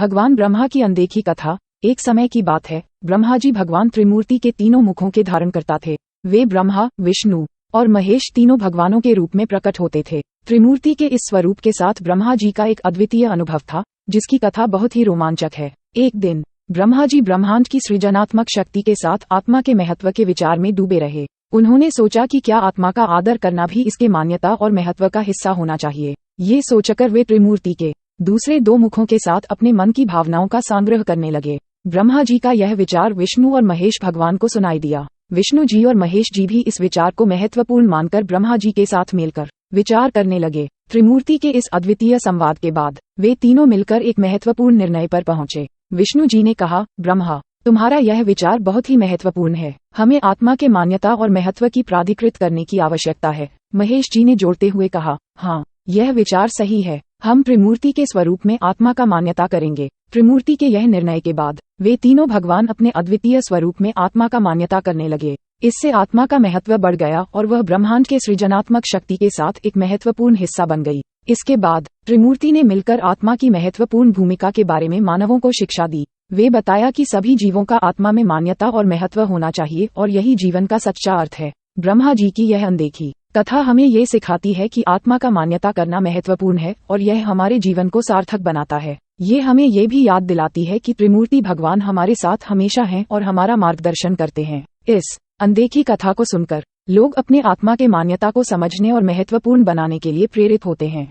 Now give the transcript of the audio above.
भगवान ब्रह्मा की अनदेखी कथा। एक समय की बात है, ब्रह्मा जी भगवान त्रिमूर्ति के तीनों मुखों के धारण करता थे। वे ब्रह्मा, विष्णु और महेश तीनों भगवानों के रूप में प्रकट होते थे। त्रिमूर्ति के इस स्वरूप के साथ ब्रह्मा जी का एक अद्वितीय अनुभव था, जिसकी कथा बहुत ही रोमांचक है। एक दिन ब्रह्मा जी ब्रह्मांड की सृजनात्मक शक्ति के साथ आत्मा के महत्व के विचार में डूबे रहे। उन्होंने सोचा कि क्या आत्मा का आदर करना भी इसके मान्यता और महत्व का हिस्सा होना चाहिए। ये सोचकर वे त्रिमूर्ति के दूसरे दो मुखों के साथ अपने मन की भावनाओं का संग्रह करने लगे। ब्रह्मा जी का यह विचार विष्णु और महेश भगवान को सुनाई दिया। विष्णु जी और महेश जी भी इस विचार को महत्वपूर्ण मानकर ब्रह्मा जी के साथ मिलकर विचार करने लगे। त्रिमूर्ति के इस अद्वितीय संवाद के बाद वे तीनों मिलकर एक महत्वपूर्ण निर्णय पर पहुंचे। विष्णु जी ने कहा, ब्रह्मा, तुम्हारा यह विचार बहुत ही महत्वपूर्ण है। हमें आत्मा के मान्यता और महत्व की प्राधिकृत करने की आवश्यकता है। महेश जी ने जोड़ते हुए कहा, हाँ, यह विचार सही है। हम त्रिमूर्ति के स्वरूप में आत्मा का मान्यता करेंगे। त्रिमूर्ति के यह निर्णय के बाद वे तीनों भगवान अपने अद्वितीय स्वरूप में आत्मा का मान्यता करने लगे। इससे आत्मा का महत्व बढ़ गया और वह ब्रह्मांड के सृजनात्मक शक्ति के साथ एक महत्वपूर्ण हिस्सा बन गई। इसके बाद त्रिमूर्ति ने मिलकर आत्मा की महत्वपूर्ण भूमिका के बारे में मानवों को शिक्षा दी। वे बताया कि सभी जीवों का आत्मा में मान्यता और महत्व होना चाहिए और यही जीवन का सच्चा अर्थ है। ब्रह्मा जी की यह अनदेखी कथा हमें ये सिखाती है कि आत्मा का मान्यता करना महत्वपूर्ण है और यह हमारे जीवन को सार्थक बनाता है। ये हमें ये भी याद दिलाती है कि त्रिमूर्ति भगवान हमारे साथ हमेशा हैं और हमारा मार्गदर्शन करते हैं। इस अनदेखी कथा को सुनकर लोग अपने आत्मा के मान्यता को समझने और महत्वपूर्ण बनाने के लिए प्रेरित होते हैं।